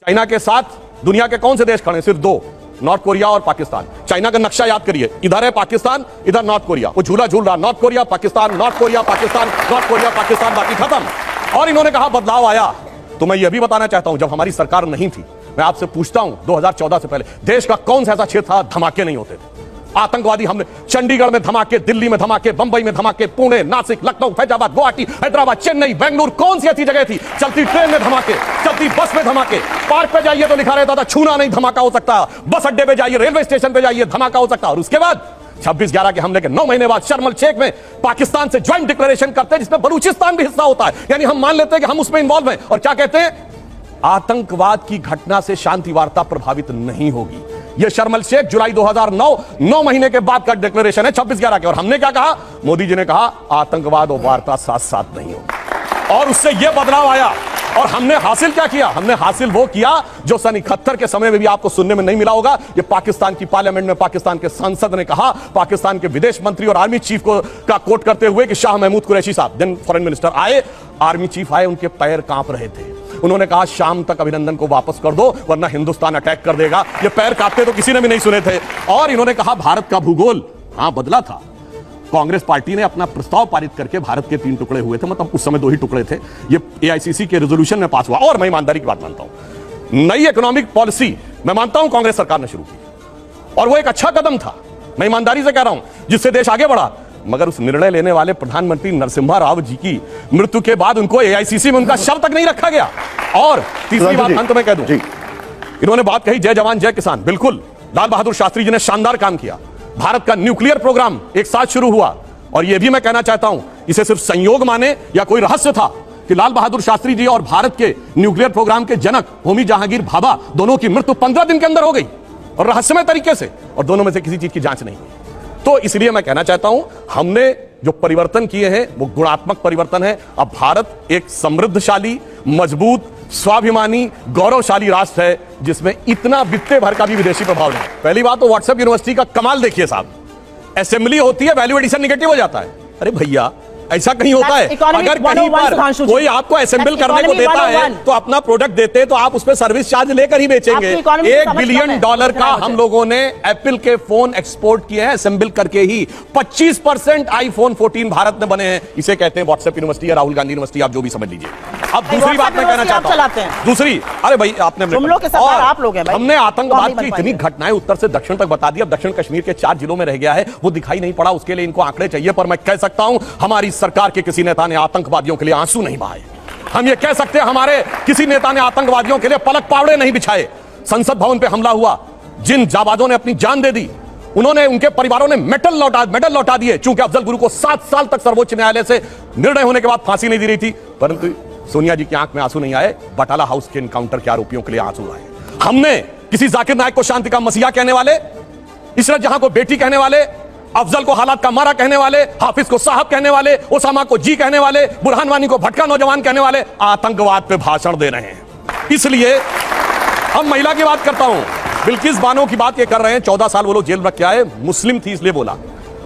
China के साथ दुनिया के कौन से देश खड़े हैं? सिर्फ दो, नॉर्थ कोरिया और पाकिस्तान। चाइना का नक्शा याद करिए, इधर है पाकिस्तान, इधर नॉर्थ कोरिया। वो झूला झूल रहा, north Korea Pakistan, north Korea Pakistan, north Korea Pakistan, बाकी खत्म। और इन्होंने कहा बदलाव आया। तो मैं यह भी बताना चाहता हूं, जब हमारी सरकार नहीं थी, मैं आपसे पूछता हूं 2014 से पहले देश का कौन सा ऐसा क्षेत्र था धमाके नहीं होते थे? आतंकवादी हमले, चंडीगढ़ में धमाके, दिल्ली में धमाके, बंबई में धमाके, पुणे, नासिक, लखनऊ, फैजाबाद, गुवाहाटी, हैदराबाद, चेन्नई, बेंगलुरु, कौन सी ऐसी जगह थी? चलती ट्रेन में धमाके, चलती बस में धमाके, पार्क पे जाइए तो लिखा रहता था छूना नहीं धमाका हो सकता, बस अड्डे पे जाइए, रेलवे स्टेशन पे जाइए धमाका हो सकता। और उसके बाद 26/11 के हमले के 9 महीने बाद शर्म शेख में पाकिस्तान से ज्वाइंट डिक्लेरेशन करते हैं जिसमें बलूचिस्तान भी हिस्सा होता है, यानी हम मान लेते हैं कि हम उसमें इन्वॉल्व हैं। और क्या कहते हैं? आतंकवाद की घटना से शांति वार्ता प्रभावित नहीं होगी। यह शर्म शेख जुलाई 2009 9 महीने के बाद का डिक्लेरेशन है 26/11 के। और हमने क्या कहा? मोदी जी ने कहा आतंकवाद और वार्ता साथ साथ नहीं होगी। और उससे यह बदलाव आया। और हमने हासिल क्या किया? हमने हासिल वो किया जो सन 71 के समय में भी आपको सुनने में नहीं मिला होगा। ये पाकिस्तान की पार्लियामेंट में पाकिस्तान के सांसद ने कहा, पाकिस्तान के विदेश मंत्री और आर्मी चीफ का कोट करते हुए कि शाह महमूद कुरैशी साहब देन फॉरेन मिनिस्टर आए, आर्मी चीफ आए, उनके पैर कांप रहे थे। उन्होंने कहा शाम तक अभिनंदन को वापस कर दो वरना हिंदुस्तान अटैक कर देगा। ये पैर कांपते तो किसी ने भी नहीं सुने थे। और इन्होंने कहा भारत का भूगोल बदला था। कांग्रेस पार्टी ने अपना प्रस्ताव पारित करके भारत के 3 टुकड़े हुए थे, मतलब उस समय 2 ही टुकड़े थे। ये एआईसीसी के रेजोल्यूशन में पास हुआ। और मैं ईमानदारी की बात मानता हूं, नई इकोनॉमिक पॉलिसी मैं मानता हूं कांग्रेस सरकार ने शुरू की और वो एक अच्छा कदम था, मैं ईमानदारी से कह रहा हूं, जिससे देश आगे बढ़ा। मगर उस निर्णय लेने वाले प्रधानमंत्री नरसिम्हा राव जी की मृत्यु के बाद उनको एआईसीसी में उनका शव तक नहीं रखा गया। और तीसरी बात अंत में कह दूं, इन्होंने बात कही जय जवान जय किसान। बिल्कुल, लाल बहादुर शास्त्री जी ने शानदार काम किया। भारत का न्यूक्लियर प्रोग्राम एक साथ शुरू हुआ। और यह भी मैं कहना चाहता हूं, इसे सिर्फ संयोग माने या कोई रहस्य था कि लाल बहादुर शास्त्री जी और भारत के न्यूक्लियर प्रोग्राम के जनक होमी जहांगीर भाभा दोनों की मृत्यु 15 दिन के अंदर हो गई और रहस्यमय तरीके से, और दोनों में से किसी चीज की जांच नहीं हुई। तो इसलिए मैं कहना चाहता हूं, हमने जो परिवर्तन किए हैं वो गुणात्मक परिवर्तन है। अब भारत एक समृद्धशाली, मजबूत, स्वाभिमानी, गौरवशाली राष्ट्र है जिसमें इतना बित्ते भर का भी विदेशी प्रभाव नहीं। पहली बात तो व्हाट्सएप यूनिवर्सिटी का कमाल देखिए साहब, असेंबली होती है, वैल्यू एडिशन निगेटिव हो जाता है। अरे भैया, ऐसा कहीं होता है? अगर कहीं पर कोई आपको असेंबल करने को देता है तो अपना प्रोडक्ट देते हैं तो आप उस पर सर्विस चार्ज लेकर ही बेचेंगे। $1 बिलियन का हम लोगों ने एप्पल के फोन एक्सपोर्ट किए हैं असेंबल करके ही। 25% आईफोन 14 भारत में बने हैं। इसे कहते हैं व्हाट्सएप यूनिवर्सिटी या राहुल गांधी यूनिवर्सिटी, आप जो भी समझ लीजिए। अब दूसरी बात मैं कहना चाहता हूं, दूसरी, अरे भाई आपने हमने आतंकवाद की इतनी घटनाएं उत्तर से दक्षिण तक बता दी। अब दक्षिण कश्मीर के 4 जिलों में रह गया है, वो दिखाई नहीं पड़ा। उसके लिए इनको आंकड़े चाहिए। पर मैं कह सकता हूं, हमारी सरकार के किसी नेता ने आतंकवादियों के लिए आंसू नहीं बहाए। हम ये कह सकते हैं, हमारे किसी नेता ने आतंकवादियों के लिए पलक पावड़े नहीं बिछाए। संसद भवन पे हमला हुआ, जिन जाबाजों ने अपनी जान दे दी, उन्होंने, उनके परिवारों ने मेडल लौटा दिए। चूंकि अफजल गुरु को 7 साल तक सर्वोच्च न्यायालय से निर्णय होने के बाद फांसी नहीं दी रही थी, परंतु सोनिया जी की आंख में आंसू नहीं आए। बटाला हाउस के एनकाउंटर के आरोपियों के लिए आंसू आए। हमने किसी जाकिर नायक को शांति का मसीहा कहने वाले, इशरत जहां को बेटी कहने वाले, अफजल को हालात का मारा कहने वाले, हाफिज को साहब कहने वाले, ओसामा को जी कहने वाले, बुरहान वानी को भटका नौजवान कहने वाले आतंकवाद पे भाषण दे रहे हैं। इसलिए हम महिला की बात करता हूं, बिल्किस बानो की बात ये कर रहे हैं। 14 साल वो लोग जेल में रख के आए, मुस्लिम थी इसलिए बोला।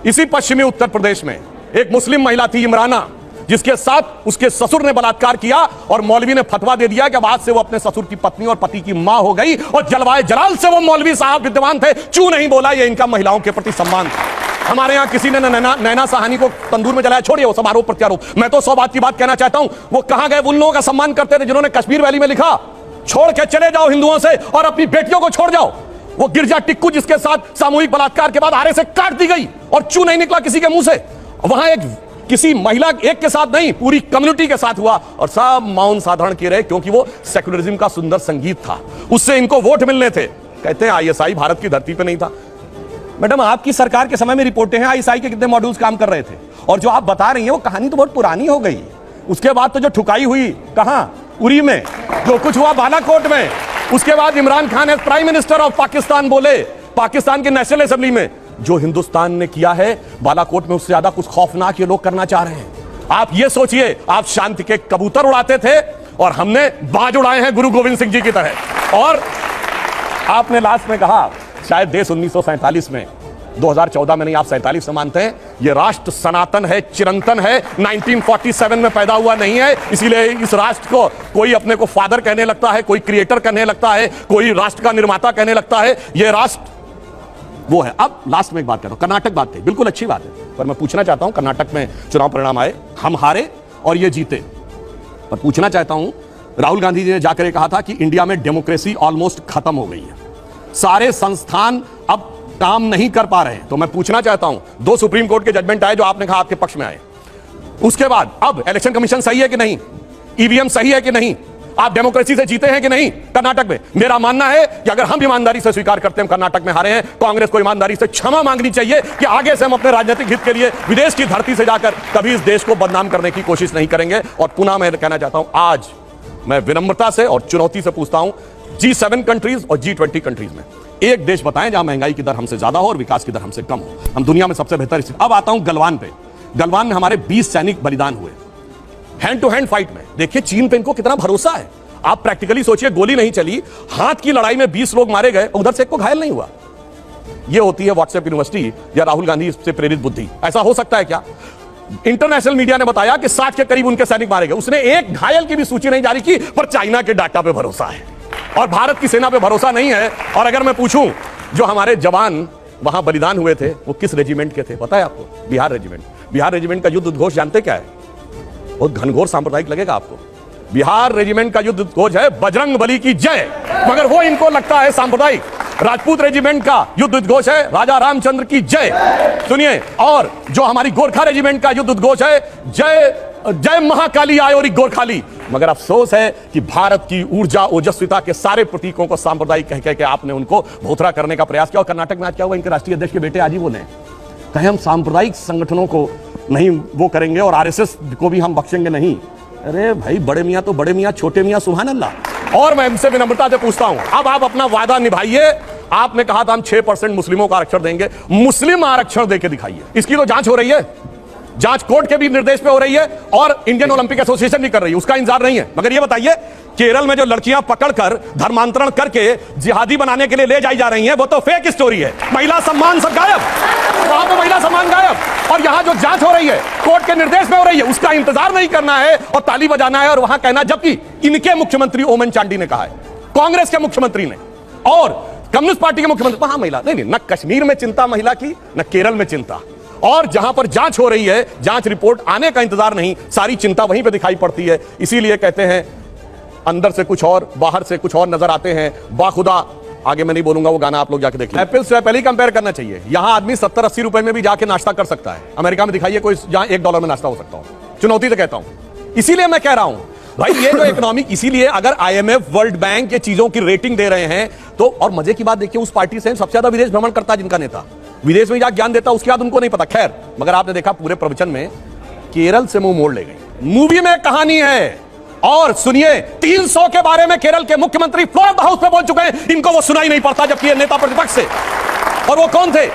इसी पश्चिमी उत्तर प्रदेश में एक मुस्लिम महिला थी इमराना, जिसके साथ उसके ससुर ने बलात्कार किया और मौलवी ने फतवा दे दिया कि अब आज से वो अपने ससुर की पत्नी और पति की मां हो गई। और जलवाए जलाल से वो मौलवी साहब विद्वान थे, चू नहीं बोला। ये इनका महिलाओं के प्रति सम्मान था। हमारे यहां किसी ने नैना साहनी को तंदूर में जलाया, छोड़िए वो सब आरोप प्रत्यारोप। मैं तो 100 बात की बात कहना चाहता हूं, वो कहां गए उन लोगों का सम्मान करते थे जिन्होंने कश्मीर वैली में लिखा छोड़ के चले जाओ हिंदुओं से और अपनी बेटियों को छोड़ जाओ। वो गिरजा टिक्कू जिसके साथ सामूहिक बलात्कार के बाद आरे से काट दी गई और चू नहीं निकला किसी के मुंह से। वहां एक किसी महिला एक के साथ नहीं, पूरी कम्युनिटी के साथ हुआ और सब मौन साधारण किए रहे, क्योंकि वो सेक्युलरिज्म का सुंदर संगीत था, उससे इनको वोट मिलने थे। कहते हैं आईएसआई भारत की धरती पे नहीं था। मैडम, आपकी सरकार के समय में रिपोर्टें हैं आईएसआई के कितने मॉड्यूल्स काम कर रहे थे। और जो आप बता रही हैं वो कहानी तो बहुत पुरानी हो गई। उसके बाद तो जो ठुकाई हुई कहां, उरी में, जो कुछ हुआ बालाकोट में, उसके बाद Imran Khan as prime minister of Pakistan बोले पाकिस्तान के नेशनल असेंबली में, जो हिंदुस्तान ने किया है बालाकोट में उससे ज्यादा कुछ खौफनाक ये लोग करना चाह रहे हैं। आप ये सोचिए, आप शांति के कबूतर उड़ाते थे और हमने बाज उड़ाए हैं गुरु गोविंद सिंह जी की तरह। और आपने लास्ट में कहा शायद देश 1947 में 2014 में नहीं, आप 47 से मानते हैं। यह राष्ट्र सनातन है, चिरंतन है, 1947 में पैदा हुआ नहीं है। इसीलिए इस राष्ट्र को कोई अपने को फादर कहने लगता है, कोई क्रिएटर कहने लगता है, कोई राष्ट्र का निर्माता कहने लगता है। यह राष्ट्र वो है। अब लास्ट में एक बात करता हूं, कर्नाटक बात थी, बिल्कुल अच्छी बात है, पर मैं पूछना चाहता हूं, कर्नाटक में चुनाव परिणाम आए, हम हारे और ये जीते, पर पूछना चाहता हूं, राहुल गांधी जी ने जाकर ये कहा था कि इंडिया में डेमोक्रेसी ऑलमोस्ट खत्म हो गई है, सारे संस्थान अब काम नहीं कर पा रहे हैं। तो मैं पूछना चाहता हूं, 2 सुप्रीम कोर्ट के जजमेंट आए जो आपने कहा आपके पक्ष में आए, उसके बाद अब इलेक्शन कमीशन सही है कि नहीं, ईवीएम सही है कि नहीं, आप डेमोक्रेसी से जीते हैं कि नहीं कर्नाटक में? मेरा मानना है कि अगर हम ईमानदारी से स्वीकार करते हैं कर्नाटक में हारे हैं, कांग्रेस को ईमानदारी से क्षमा मांगनी चाहिए कि आगे से हम अपने राजनीतिक हित के लिए विदेश की धरती से जाकर कभी इस देश को बदनाम करने की कोशिश नहीं करेंगे। और पुनः मैं कहना चाहता हूं, आज मैं विनम्रता से और चुनौती से पूछता हूं, G7 कंट्रीज और G20 कंट्रीज में एक देश बताएं जहां महंगाई की दर हमसे ज्यादा हो और विकास की दर हमसे कम हो। हम दुनिया में सबसे बेहतर स्थिति। अब आता हूं गलवान पे। गलवान में हमारे 20 सैनिक बलिदान हुए हैंड टू हैंड फाइट में। देखिए चीन पे इनको कितना भरोसा है। आप प्रैक्टिकली सोचिए, गोली नहीं चली, हाथ की लड़ाई में 20 लोग मारे गए, उधर से एक को घायल नहीं हुआ। यह होती है व्हाट्सएप यूनिवर्सिटी या राहुल गांधी से प्रेरित बुद्धि। ऐसा हो सकता है क्या? इंटरनेशनल मीडिया ने बताया कि 60 के करीब उनके सैनिक मारे गए, उसने एक घायल की भी सूची नहीं जारी की, पर चाइना के डाटा पे भरोसा है और भारत की सेना पे भरोसा नहीं है। और अगर मैं पूछूं, जो हमारे जवान वहां बलिदान हुए थे वो किस रेजिमेंट के थे पता है आपको? बिहार रेजिमेंट। बिहार रेजिमेंट का युद्ध उद्घोष जानते क्या है? बहुत घनघोर सांप्रदायिक लगेगा आपको। बिहार रेजिमेंट का युद्ध उद्घोष है बजरंग बली की जय, मगर वो इनको लगता है सांप्रदायिक। राजपूत रेजिमेंट का युद्ध उद्घोष है राजा रामचंद्र की जय, सुनिए। और जो हमारी गोरखा रेजिमेंट का युद्ध उद्घोष है जय जय महाकाली आयोरी गोरखाली। मगर अफसोस है कि भारत की ऊर्जा ओजस्विता के सारे प्रतीकों को सांप्रदायिक कह के आपने उनको भोथरा करने का प्रयास किया। और कर्नाटक में आज क्या हुआ? इनके राष्ट्रीय अध्यक्ष के बेटे आज ही बोले कहे हम सांप्रदायिक संगठनों को नहीं वो करेंगे और आरएसएस को भी हम बख्शेंगे नहीं। अरे भाई, बड़े मियां तो बड़े मियां, छोटे मियां सुभान अल्लाह। और मैं इनसे विनम्रता से पूछता हूं, अब आप अपना वादा निभाइए। आपने कहा था हम 6% मुस्लिमों को आरक्षण देंगे, मुस्लिम आरक्षण देके दिखाइए। इसकी तो जांच हो रही है, जांच कोर्ट के भी निर्देश पे हो रही है और इंडियन ओलंपिक एसोसिएशन भी कर रही है, उसका इंतजार नहीं है। मगर ये बताइए, केरल में जो लड़कियां पकड़कर धर्मांतरण करके जिहादी बनाने के लिए ले जाई जा रही हैं, वो तो फेक स्टोरी है। महिला सम्मान सब गायब, वहां पे महिला सम्मान गायब। और यहां जो जांच हो रही है कोर्ट के निर्देश में हो रही है, उसका इंतजार नहीं करना है और ताली बजाना है और वहां कहना, जबकि इनके मुख्यमंत्री ओमन चांडी ने कहा है, कांग्रेस के मुख्यमंत्री ने और कम्युनिस्ट पार्टी के मुख्यमंत्री, वहां महिला नहीं, न कश्मीर में चिंता महिला की, न केरल में चिंता। और जहां पर जांच हो रही है, जांच रिपोर्ट आने का इंतजार नहीं, सारी चिंता वहीं पे दिखाई पड़ती है। इसीलिए कहते हैं अंदर से कुछ और, बाहर से कुछ और नजर आते हैं। बाखुदा, आगे मैं नहीं बोलूंगा, वो गाना आप लोग जाके देख लें। एप्पल से एप्पल ही कंपेयर करना चाहिए। यहां आदमी 70-80 रुपए में भी जाके नाश्ता कर सकता है। अमेरिका में दिखाइए कोई जहां $1 में नाश्ता हो सकता हो। चुनौती से कहता हूं। इसीलिए मैं कह रहा हूं भाई, ये जो इकोनॉमिक, इसीलिए अगर IMF, वर्ल्ड बैंक ये चीजों की रेटिंग दे रहे हैं तो, और मजे की बात देखिए, उस पार्टी से सबसे ज्यादा विदेश भ्रमण करता है जिनका नेता, विदेश में जाकर ज्ञान देता, उसके बाद उनको नहीं पता। खैर, मगर आपने देखा पूरे प्रवचन में केरल से मुंह मोड़ ले गई। मूवी में कहानी है। और सुनिए, 300 के बारे में केरल के मुख्यमंत्री फ्लोर हाउस पे बोल चुके हैं, इनको वो सुनाई नहीं पड़ता, जबकि ये नेता प्रतिपक्ष से। और वो कौन थे?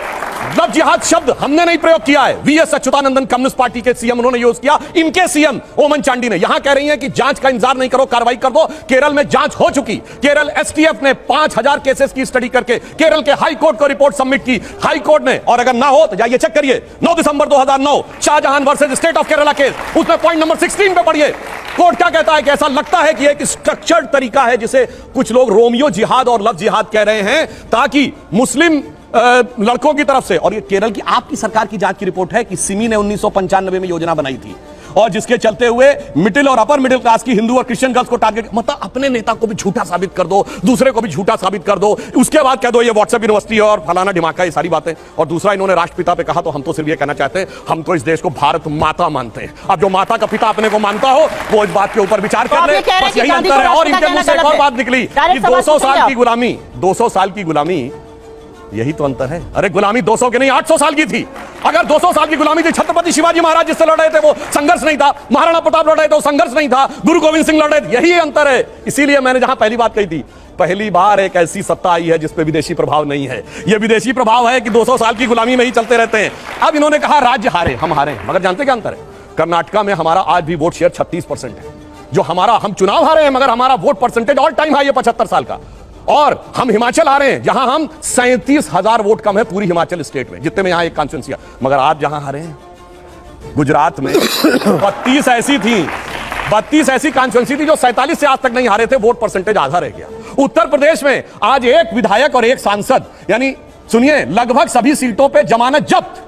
लव जिहाद शब्द हमने नहीं प्रयोग किया है, वीएस अच्युतानंदन कम्युनिस्ट पार्टी के सीएम उन्होंने यूज किया, इनके सीएम ओमन चांडी ने। यहां कह रही हैं कि जांच का इंतजार नहीं करो, कार्रवाई कर दो। केरल में जांच हो चुकी। केरल एसटीएफ ने 5000 केसेस की स्टडी करके केरल के हाई कोर्ट को रिपोर्ट सबमिट की, हाई कोर्ट ने। और अगर ना हो तो जाइए चेक करिए, 9 दिसंबर 2009 Shahjahan versus state of Kerala case, उसमें पॉइंट नंबर 16 पे पढ़िए, कोर्ट क्या कहता है कि ऐसा लगता है कि एक स्ट्रक्चर्ड तरीका है जिसे कुछ लोग रोमियो जिहाद और लव जिहाद कह रहे हैं, ताकि मुस्लिम लड़कों की तरफ से। और ये केरल की आपकी सरकार की जांच की रिपोर्ट है कि सिमी ने 1995 में योजना बनाई थी और जिसके चलते हुए मिडिल और अपर मिडिल क्लास की हिंदू और क्रिश्चियन गर्ल्स को टारगेट, मतलब अपने नेता को भी झूठा साबित कर दो, दूसरे को भी झूठा साबित कर दो, उसके बाद कह दो ये व्हाट्सएप यूनिवर्सिटी है और फलाना ढिमाका, ये सारी बातें। और दूसरा, इन्होंने राष्ट्रपिता पे कहा, तो हम तो सिर्फ ये कहना चाहते हैं, हम तो इस देश को भारत माता मानते हैं। अब जो माता का पिता अपने को मानता हो वो इस बात के ऊपर विचार कर ले, बस यही अंतर है। और इनके मुंह से एक और बात निकली कि 200 साल की गुलामी, 200 साल की गुलामी, यही तो अंतर है। अरे गुलामी 200 के नहीं 800 साल की थी। अगर 200 साल की गुलामी थी, छत्रपति शिवाजी महाराज जिससे लड़ रहे थे वो संघर्ष नहीं था, महाराणा प्रताप लड़ रहे थे वो संघर्ष नहीं था, गुरु गोविंद सिंह लड़ रहे थे, यही अंतर है। इसीलिए मैंने जहां पहली बात कही थी, पहली बार एक ऐसी सत्ता आई है जिसपे विदेशी प्रभाव नहीं है। यह विदेशी प्रभाव है कि 200 साल की गुलामी में ही चलते रहते हैं। अब इन्होंने कहा राज्य हारे, हम हारे, मगर जानते क्या अंतर है? कर्नाटका में हमारा आज भी वोट शेयर 36% है। जो हमारा, हम चुनाव हारे हैं मगर हमारा vote percentage all time high है 75 साल का। और हम हिमाचल आ रहे हैं जहां हम 37,000 वोट कम है पूरी हिमाचल स्टेट में, जितने में यहां एक कॉन्स्टिट्यूंसी। मगर आप जहां हारे हैं गुजरात में 32 ऐसी थी, 32 ऐसी कॉन्स्टिट्यूंसी थी जो 47 से आज तक नहीं हारे थे, वोट परसेंटेज आधा रह गया। उत्तर प्रदेश में आज एक विधायक और एक सांसद, यानी सुनिए लगभग सभी सीटों पे जमानत जब्त।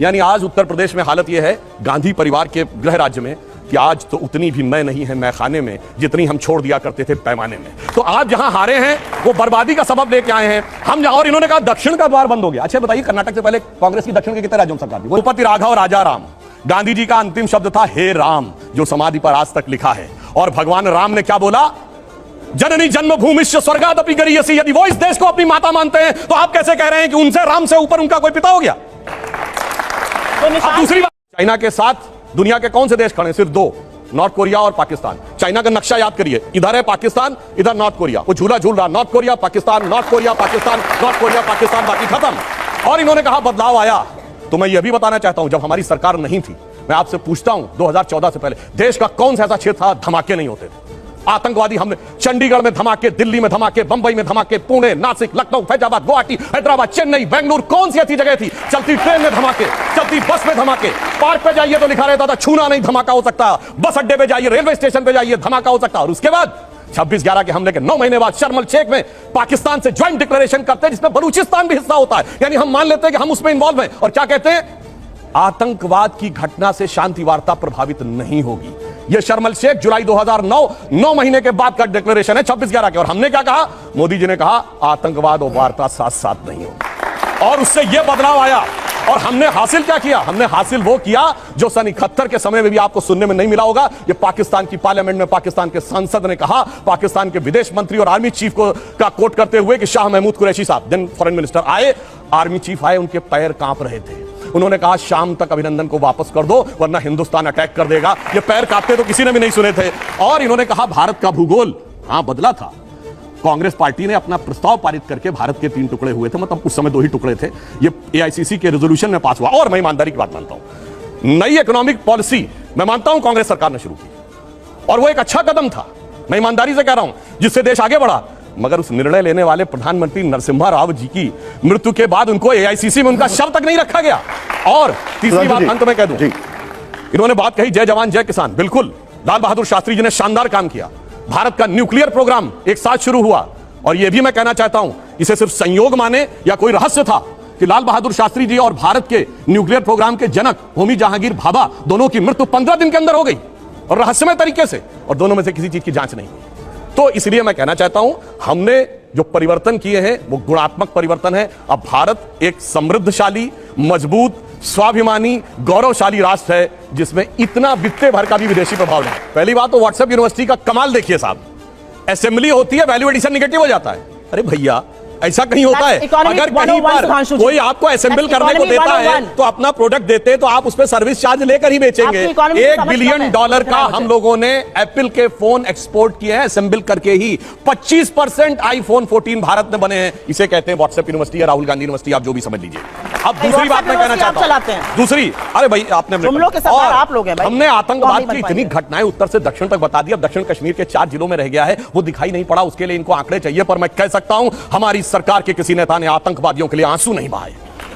यानी आज उत्तर प्रदेश में हालत यह है गांधी परिवार के गृह राज्य में कि आज तो उतनी भी मैं नहीं है मैं खाने में जितनी हम छोड़ दिया करते थे पैमाने में। तो आप जहां हारे हैं वो बर्बादी का सबब लेके आए हैं हम जहां। और इन्होंने कहा दक्षिण का द्वार बंद हो गया। अच्छा बताइए, कर्नाटक से पहले कांग्रेस की दक्षिण के कितने राज्यों में सरकार थी? भूपति राघव राजा राम, गांधी जी का अंतिम शब्द था हे राम, जो समाधि पर आज तक लिखा है। और भगवान राम ने क्या बोला? जननी जन्मभूमिश्च स्वर्गादपि गरीयसी। यदि वो इस देश को अपनी माता मानते हैं तो आप कैसे कह रहे हैं कि उनसे राम से ऊपर उनका कोई पिता हो गया? अब दूसरी बात, चाइना के साथ दुनिया के कौन से देश खड़े? सिर्फ दो, नॉर्थ कोरिया और पाकिस्तान। चाइना का नक्शा याद करिए, इधर है पाकिस्तान, इधर नॉर्थ कोरिया। वो झूला झूल रहा, north Korea Pakistan, north Korea Pakistan, north Korea Pakistan, बाकी खत्म। और इन्होंने कहा बदलाव आया। तो मैं यह भी बताना चाहता हूं, जब हमारी सरकार नहीं थी, मैं आपसे पूछता हूं 2014 से पहले देश का कौन सा ऐसा क्षेत्र था धमाके नहीं होते थे? आतंकवादी हमले, चंडीगढ़ में धमाके, दिल्ली में धमाके, बंबई में धमाके, पुणे, नासिक, लखनऊ, फैजाबाद, गुवाहाटी, हैदराबाद, चेन्नई, बेंगलुरु, कौन सी ऐसी जगह थी? चलती ट्रेन में धमाके, चलती बस में धमाके, पार्क पे जाइए तो लिखा रहता था छूना नहीं धमाका हो सकता, बस अड्डे पे जाइए, रेलवे स्टेशन पे जाइए धमाका हो सकता। और उसके बाद 26/11 के हमले के 9 महीने बाद शर्म शेख में पाकिस्तान से ज्वाइंट डिक्लेरेशन करते हैं जिसमें बलूचिस्तान भी हिस्सा होता है। यानी हम मान लेते हैं कि हम उसमें इन्वॉल्व हैं। और क्या कहते हैं? आतंकवाद की घटना से शांति वार्ता प्रभावित नहीं होगी। यह शर्म शेख जुलाई 2009 9 महीने के बाद का डिक्लेरेशन है 26/11 के। और हमने क्या कहा? मोदी जी ने कहा आतंकवाद और वार्ता साथ साथ नहीं होगी। और उससे यह बदलाव आया। और हमने हासिल क्या किया? हमने हासिल वो किया जो सन 71 के समय में भी आपको सुनने में नहीं मिला होगा। ये पाकिस्तान की पार्लियामेंट में पाकिस्तान के सांसद ने कहा, पाकिस्तान के विदेश मंत्री और आर्मी चीफ को का कोट करते हुए कि शाह महमूद कुरैशी साहब देन फॉरेन मिनिस्टर आए, आर्मी चीफ आए, उनके पैर कांप रहे थे। उन्होंने कहा शाम तक अभिनंदन को वापस कर दो वरना हिंदुस्तान अटैक कर देगा। ये पैर कांपते तो किसी ने भी नहीं सुने थे। और इन्होंने कहा भारत का भूगोल बदला था। कांग्रेस पार्टी ने अपना प्रस्ताव पारित करके भारत के 3 टुकड़े हुए थे, मतलब उस समय 2 ही टुकड़े थे। ये एआईसीसी के रेजोल्यूशन में पास हुआ। और मैं ईमानदारी की बात मानता हूं, नई इकोनॉमिक पॉलिसी मैं मानता हूं कांग्रेस सरकार ने शुरू की और वो एक अच्छा कदम था, मैं ईमानदारी से कह रहा हूं, जिससे देश आगे बढ़ा। मगर उस निर्णय लेने वाले प्रधानमंत्री नरसिम्हा राव जी की मृत्यु के बाद उनको एआईसीसी में उनका शव तक नहीं रखा गया। और तीसरी बात अंत में कह दूं, इन्होंने बात कही जय जवान जय किसान। बिल्कुल, लाल बहादुर शास्त्री जी ने शानदार काम किया। भारत का न्यूक्लियर प्रोग्राम एक साथ शुरू हुआ। और यह भी मैं कहना चाहता हूं, इसे सिर्फ संयोग माने या कोई रहस्य था कि लाल बहादुर शास्त्री जी और भारत के न्यूक्लियर प्रोग्राम के जनक होमी जहांगीर भाभा दोनों की मृत्यु 15 दिन के अंदर हो गई और रहस्यमय तरीके से, और दोनों में से किसी चीज की जांच नहीं। तो इसलिए मैं कहना चाहता हूं, हमने जो परिवर्तन किए हैं वो गुणात्मक परिवर्तन है। अब भारत एक समृद्धशाली, मजबूत, स्वाभिमानी, गौरवशाली राष्ट्र है जिसमें इतना बित्ते भर का भी विदेशी प्रभाव नहीं। पहली बात तो व्हाट्सएप यूनिवर्सिटी का कमाल देखिए साहब, असेंबली होती है, वैल्यू एडिशन निगेटिव हो जाता है। अरे भैया ऐसा कहीं होता है? अगर कहीं पर कोई आपको असेंबल करने को देता है तो अपना प्रोडक्ट देते हैं तो आप उस पर सर्विस चार्ज लेकर ही बेचेंगे। $1 बिलियन का हम लोगों ने एप्पल के फोन एक्सपोर्ट किए हैं असेंबल करके ही। 25% आईफोन 14 भारत में बने हैं। इसे कहते हैं व्हाट्सएप यूनिवर्सिटी या राहुल गांधी यूनिवर्सिटी, आप जो भी समझ लीजिए। अब दूसरी बात मैं कहना चाहता हूं, दूसरी, अरे भाई आपने हमने आतंकवाद की इतनी घटनाएं उत्तर से दक्षिण तक बता दी। अब दक्षिण कश्मीर के 4 जिलों में रह गया है, वो दिखाई नहीं पड़ा, उसके लिए इनको आंकड़े चाहिए। पर मैं कह सकता हूं हमारी सरकार के किसी नेता ने आतंकवादियों के लिए आंसू नहीं बहाए।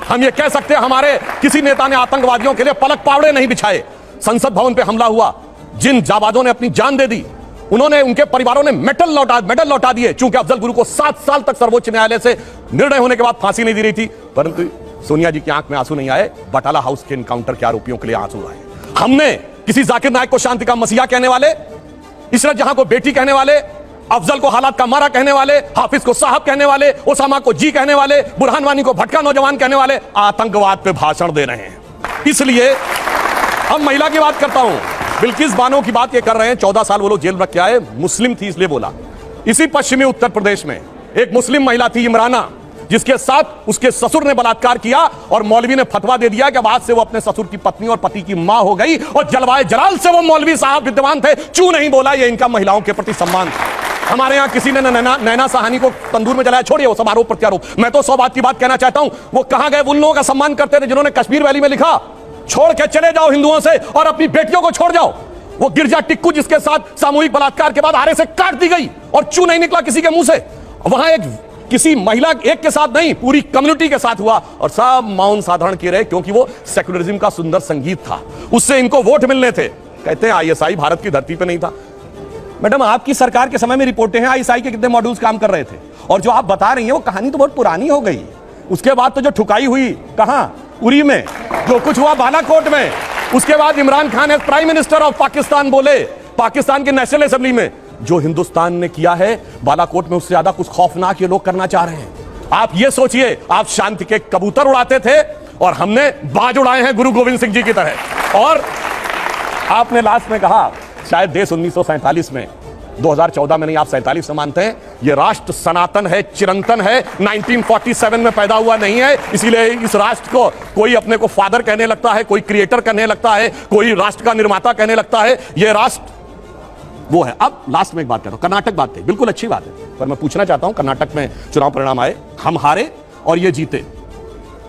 हम ये कह सकते हैं हमारे किसी नेता ने आतंकवादियों के लिए पलक पावड़े नहीं बिछाए। संसद भवन पे हमला हुआ, जिन जाबाजों ने अपनी जान दे दी, उन्होंने, उनके परिवारों ने मेडल लौटा दिए। चूंकि अफजल गुरु को 7 साल तक सर्वोच्च न्यायालय से निर्णय होने के बाद फांसी नहीं दी रही थी, परंतु सोनिया जी की आंख में आंसू नहीं आए, बटाला हाउस के एनकाउंटर के आरोपियों के लिए आंसू आए। हमने किसी जाकिर नायक को शांति का मसीहा कहने वाले, इशरत जहां को बेटी कहने वाले, अफजल को हालात का मारा कहने वाले, हाफिज को साहब कहने वाले, ओसामा को जी कहने वाले, बुरहान वानी को भटका नौजवान कहने वाले आतंकवाद पे भाषण दे रहे हैं। इसलिए अब महिला की बात करता हूं, बिल्किस बानो की बात ये कर रहे हैं। 14 साल वो लोग जेल में रख के आए, मुस्लिम थी इसलिए बोला। इसी पश्चिमी उत्तर प्रदेश में एक मुस्लिम महिला थी इमराना, जिसके साथ उसके ससुर ने बलात्कार किया और मौलवी ने फतवा दे दिया कि बाद से वो अपने ससुर की पत्नी और पति की मां हो गई। और जलवाए जलाल से वो मौलवी साहब विद्वान थे, चू नहीं बोला। ये इनका महिलाओं के प्रति सम्मान था। हमारे यहां किसी ने नैना साहनी को तंदूर में जलाया, छोड़िए वो सब आरोप प्रत्यारोप। मैं तो 100 बात की बात कहना चाहता हूं, वो कहां गए उन लोगों का सम्मान करते थे जिन्होंने कश्मीर वैली में लिखा छोड़ के चले जाओ हिंदुओं से और अपनी बेटियों को छोड़ जाओ। वो गिरजा टिक्कू जिसके साथ सामूहिक बलात्कार के बाद आरे से काट दी गई और चू नहीं निकला किसी के मुंह से। वहां एक किसी महिला एक के साथ नहीं, पूरी कम्युनिटी के साथ हुआ और सब मौन साधारण किए रहे, क्योंकि वो सेक्युलरिज्म का सुंदर संगीत था, उससे इनको वोट मिलने थे। कहते हैं आईएसआई भारत की धरती पे नहीं था। मैडम, आपकी सरकार के समय में रिपोर्टें हैं आईएसआई के कितने मॉड्यूल्स काम कर रहे थे, और जो आप बता रही हैं वो कहानी तो बहुत पुरानी हो गई। उसके बाद तो जो ठुकाई हुई कहां, उरी में, जो कुछ हुआ बालाकोट में, उसके बाद Imran Khan as prime minister of Pakistan बोले पाकिस्तान के नेशनल असेंबली में, जो हिंदुस्तान ने किया है बालाकोट में उससे ज्यादा कुछ खौफनाक ये लोग करना चाह रहे हैं। आप ये सोचिए, आप शांति के कबूतर उड़ाते थे और हमने बाज उड़ाए हैं गुरु गोविंद सिंह जी की तरह। और आपने लास्ट में कहा शायद देश 1947 में, 2014 में नहीं, आप 47 से मानते हैं, ये राष्ट्र सनातन है, चिरंतन है, 1947 में पैदा हुआ नहीं है, इसीलिए इस राष्ट्र को कोई अपने को फादर कहने लगता है, कोई क्रिएटर कहने लगता है, कोई राष्ट्र का निर्माता कहने लगता है। ये राष्ट्र वो है। अब लास्ट में एक बात कह रहा हूं, कर्नाटक बात थी, बिल्कुल अच्छी बात है, पर मैं पूछना चाहता हूं, कर्नाटक में चुनाव परिणाम आए, हम हारे और ये जीते,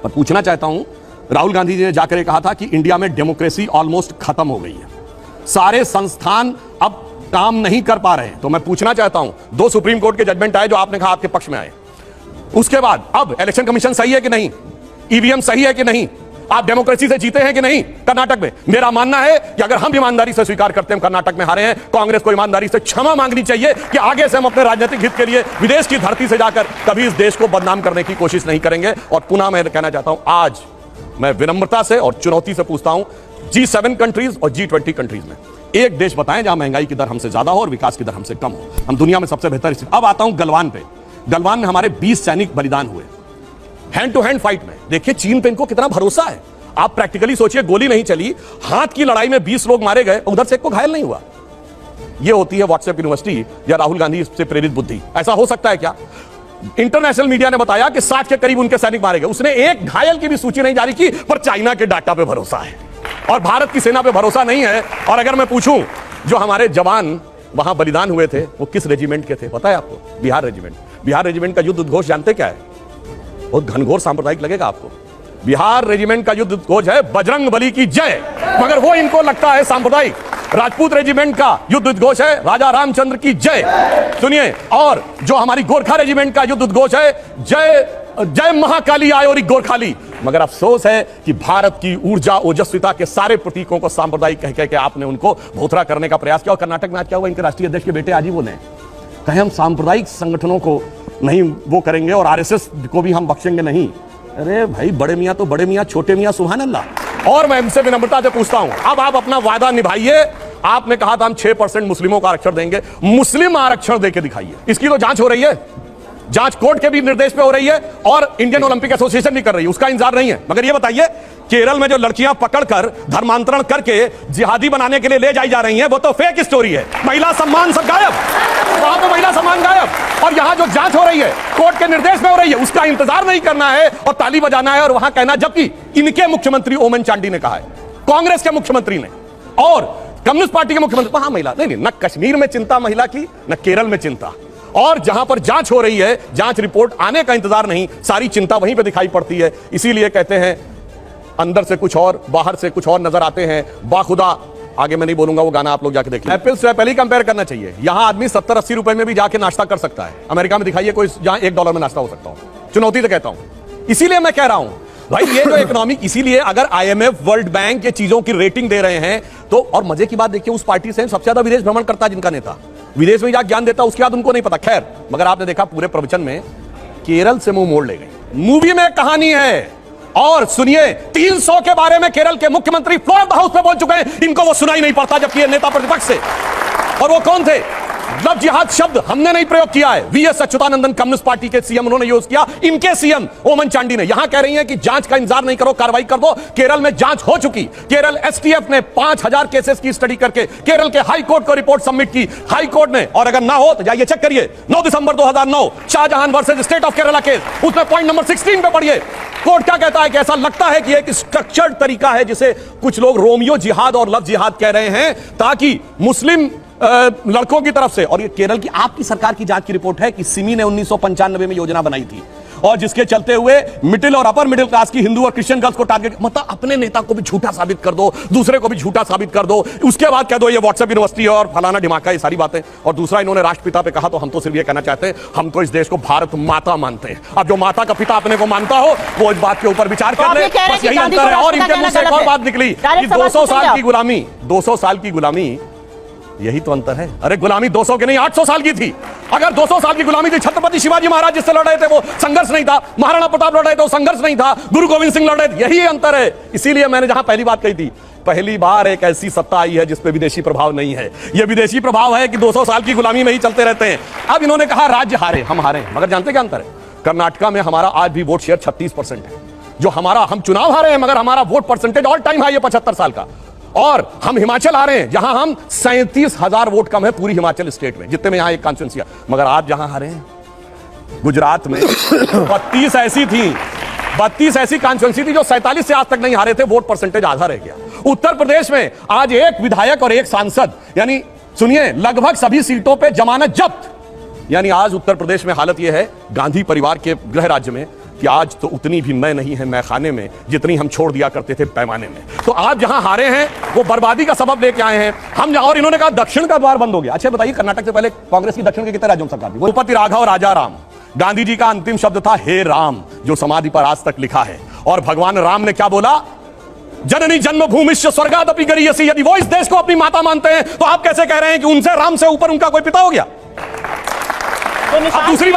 पर पूछना चाहता हूं, राहुल गांधी जी ने जाकर कहा था कि इंडिया में डेमोक्रेसी ऑलमोस्ट खत्म हो गई है, सारे संस्थान अब काम नहीं कर पा रहे हैं। तो मैं पूछना चाहता हूं, 2 सुप्रीम कोर्ट के जजमेंट आए जो आपने कहा आपके पक्ष में आए, उसके बाद अब इलेक्शन कमीशन सही है कि नहीं, ईवीएम सही है कि नहीं, आप डेमोक्रेसी से जीते हैं कि नहीं कर्नाटक में? मेरा मानना है कि अगर हम ईमानदारी से स्वीकार करते हैं कर्नाटक में हारे हैं, कांग्रेस को ईमानदारी से क्षमा मांगनी चाहिए कि आगे से हम अपने राजनीतिक हित के लिए विदेश की धरती से जाकर कभी इस देश को बदनाम करने की कोशिश नहीं करेंगे। और पुनः मैं कहना चाहता हूं, आज मैं विनम्रता से और चुनौती से पूछता हूं, G7 कंट्रीज और G20 कंट्रीज में एक देश बताएं जहां महंगाई की दर हमसे ज्यादा हो और विकास की दर हमसे कम हो। हम दुनिया में सबसे बेहतर स्थिति। अब आता हूं गलवान पे। गलवान में हमारे 20 सैनिक बलिदान हुए हैंड टू हैंड फाइट में। देखिए चीन पे इनको कितना भरोसा है। आप प्रैक्टिकली सोचिए, गोली नहीं चली, हाथ की लड़ाई में 20 लोग मारे गए, उधर से एक को घायल नहीं हुआ। यह होती है व्हाट्सएप यूनिवर्सिटी या राहुल गांधी से प्रेरित बुद्धि। ऐसा हो सकता है क्या? इंटरनेशनल मीडिया ने बताया कि 60 के करीब उनके सैनिक मारे गए, उसने एक घायल की भी सूची नहीं जारी की, पर चाइना के डाटा पे भरोसा है और भारत की सेना पे भरोसा नहीं है। और अगर मैं पूछूं, जो हमारे जवान वहां बलिदान हुए थे वो किस रेजिमेंट के थे पता है आपको? बिहार रेजिमेंट। बिहार रेजिमेंट का युद्ध उद्घोष जानते क्या है? बहुत घनघोर सांप्रदायिक लगेगा आपको। बिहार रेजिमेंट का युद्ध उद्घोष है बजरंग बली की जय, मगर वो इनको लगता है सांप्रदायिक। राजपूत रेजिमेंट का युद्ध उद्घोष है राजा रामचंद्र की जय, सुनिए। और जो हमारी गोरखा रेजिमेंट का युद्ध उद्घोष है जय जय महाकाली आयोरी गोरखाली। मगर अफसोस है कि भारत की ऊर्जा ओजस्विता के सारे प्रतीकों को सांप्रदायिक कह के आपने उनको भोथरा करने का प्रयास किया। और कर्नाटक में आज क्या हुआ? इनके राष्ट्रीय अध्यक्ष के बेटे आज ही बोले कहे हम सांप्रदायिक संगठनों को नहीं वो करेंगे और आरएसएस को भी हम बख्शेंगे नहीं। अरे भाई, बड़े मियां तो बड़े मियां, छोटे मियां सुभान अल्लाह। और मैं इनसे विनम्रता से पूछता हूं, अब आप अपना वादा निभाइए। आपने कहा था हम 6% मुस्लिमों का आरक्षण देंगे, मुस्लिम आरक्षण देके दिखाइए। इसकी तो जांच हो रही है, जांच कोर्ट के भी निर्देश पे हो रही है और इंडियन ओलंपिक एसोसिएशन भी कर रही है, उसका इंतजार नहीं है। मगर ये बताइए, केरल में जो लड़कियां पकड़कर धर्मांतरण करके जिहादी बनाने के लिए ले जाई जा रही हैं, वो तो फेक स्टोरी है। महिला सम्मान सब गायब, वहां पे महिला सम्मान गायब। और यहां जो जांच हो रही है कोर्ट के निर्देश में हो रही है, उसका इंतजार नहीं करना है और ताली बजाना है और वहां कहना। जबकि इनके मुख्यमंत्री ओमन चांडी ने कहा है, कांग्रेस के मुख्यमंत्री ने और कम्युनिस्ट पार्टी के मुख्यमंत्री, वहां महिला नहीं, न कश्मीर में चिंता महिला की, न केरल में चिंता। और जहां पर जांच हो रही है, जांच रिपोर्ट आने का इंतजार नहीं, सारी चिंता वहीं पे दिखाई पड़ती है। इसीलिए कहते हैं अंदर से कुछ और, बाहर से कुछ और नजर आते हैं। बाखुदा, आगे मैं नहीं बोलूंगा, वो गाना आप लोग जाके देखिए। एप्पल से एप्पल ही कंपेयर करना चाहिए। यहां आदमी 70-80 रुपए में भी जाके नाश्ता कर सकता है। अमेरिका में दिखाइए कोई जहां $1 में नाश्ता हो सकता हो। चुनौती से कहता हूं। इसीलिए मैं कह रहा हूं भाई, ये जो इकोनॉमिक, इसीलिए अगर IMF, वर्ल्ड बैंक ये चीजों की रेटिंग दे रहे हैं तो, और मजे की बात देखिए, उस पार्टी से सबसे ज्यादा विदेश भ्रमण करता है जिनका नेता, विदेश में जाकर ज्ञान देता, उसके बाद उनको नहीं पता। खैर, मगर आपने देखा पूरे प्रवचन में केरल से मुंह मोड़ ले गए। मूवी में कहानी है। और सुनिए, 300 के बारे में केरल के मुख्यमंत्री फ्लोर ऑफ द हाउस पे बोल चुके हैं, इनको वो सुनाई नहीं पड़ता, जबकि ये नेता प्रतिपक्ष से। और वो कौन थे? लव जिहाद शब्द हमने नहीं प्रयोग किया है, वीएस अच्युतानंदन कम्युनिस्ट पार्टी के सीएम उन्होंने यूज किया, इनके सीएम ओमन चांडी ने। यहां कह रही हैं कि जांच का इंतजार नहीं करो, कार्रवाई कर दो। केरल में जांच हो चुकी। केरल एसटीएफ ने 5000 केसेस की स्टडी करके केरल के हाई कोर्ट को रिपोर्ट सबमिट की। हाई कोर्ट ने, और अगर ना हो तो जाइए चेक करिए, 9 दिसंबर 2009 Shahjahan versus state of Kerala case, उसमें पॉइंट नंबर 16 पे पढ़िए। कोर्ट क्या कहता है कि ऐसा लगता है कि एक स्ट्रक्चर्ड तरीका है जिसे कुछ लोग रोमियो जिहाद और लव जिहाद कह रहे हैं, ताकि मुस्लिम लड़कों की तरफ से। और ये केरल की आपकी सरकार की जांच की रिपोर्ट है कि सिमी ने 1995 में योजना बनाई थी, और जिसके चलते हुए मिडिल और अपर मिडिल क्लास की हिंदू और क्रिश्चियन गर्ल्स को टारगेट, मतलब अपने नेता को भी झूठा साबित कर दो, दूसरे को भी झूठा साबित कर दो, उसके बाद कह दो ये व्हाट्सएप यूनिवर्सिटी है और फलाना ढिमाका, ये सारी बातें। और दूसरा इन्होंने राष्ट्रपिता पे कहा, तो हम तो सिर्फ ये कहना चाहते हैं, हम तो इस देश को भारत माता मानते हैं। अब जो माता का पिता अपने को मानता हो वो इस बात के ऊपर विचार कर ले, बस यही अंतर है। और इनके मुंह से एक और बात निकली कि 200 साल की गुलामी, 200 साल की गुलामी, यही तो अंतर है। अरे गुलामी 200 की नहीं 800 साल की थी। अगर 200 साल की गुलामी थी, छत्रपति शिवाजी महाराज जिससे लड़ रहे थे वो संघर्ष नहीं था, महाराणा प्रताप लड़ रहे थे वो संघर्ष नहीं था, गुरु गोविंद सिंह लड़ रहे थे, यही अंतर है। इसीलिए मैंने जहां पहली बात कही थी, पहली बार एक ऐसी सत्ता आई है जिस पे विदेशी प्रभाव नहीं है। यह विदेशी प्रभाव है कि 200 साल की गुलामी में ही चलते रहते हैं। अब इन्होंने कहा राज्य हारे, हम हारे, मगर जानते क्या अंतर है? कर्नाटका में हमारा आज भी वोट शेयर 36% है। जो हमारा, हम चुनाव हारे हैं मगर हमारा vote percentage all time high है 75 साल का। और हम हिमाचल आ रहे हैं जहां हम 37,000 वोट कम है पूरी हिमाचल स्टेट में, जितने में यहां एक कॉन्स्टिट्यूंसी है। मगर आप जहां हारे हैं गुजरात में 32 ऐसी थी, 32 ऐसी कॉन्स्टिट्यूंसी थी जो 47 से आज तक नहीं हारे थे, वोट परसेंटेज आधा रह गया। उत्तर प्रदेश में आज एक विधायक और एक सांसद, यानी सुनिए लगभग सभी सीटों पे जमानत जब्त। यानी आज उत्तर प्रदेश में हालत यह है गांधी परिवार के गृह राज्य में कि आज तो उतनी भी मैं नहीं है मैखाने में जितनी हम छोड़ दिया करते थे पैमाने में। तो आप जहां हारे हैं वो बर्बादी का सबब लेके आए हैं हम। और इन्होंने कहा दक्षिण का द्वार बंद हो गया। अच्छा बताइए, कर्नाटक से पहले कांग्रेस की दक्षिण के कितने राज्यों में सरकार थी? भूपति राघव राजा राम, गांधी जी का अंतिम शब्द था हे राम, जो समाधि पर आज तक लिखा है। और भगवान राम ने क्या बोला? जननी जन्मभूमिश्च स्वर्गादपि गरीयसी। यदि वो इस देश को अपनी माता मानते हैं तो आप कैसे कह रहे हैं कि उनसे, राम से ऊपर उनका कोई पिता हो गया? अब दूसरी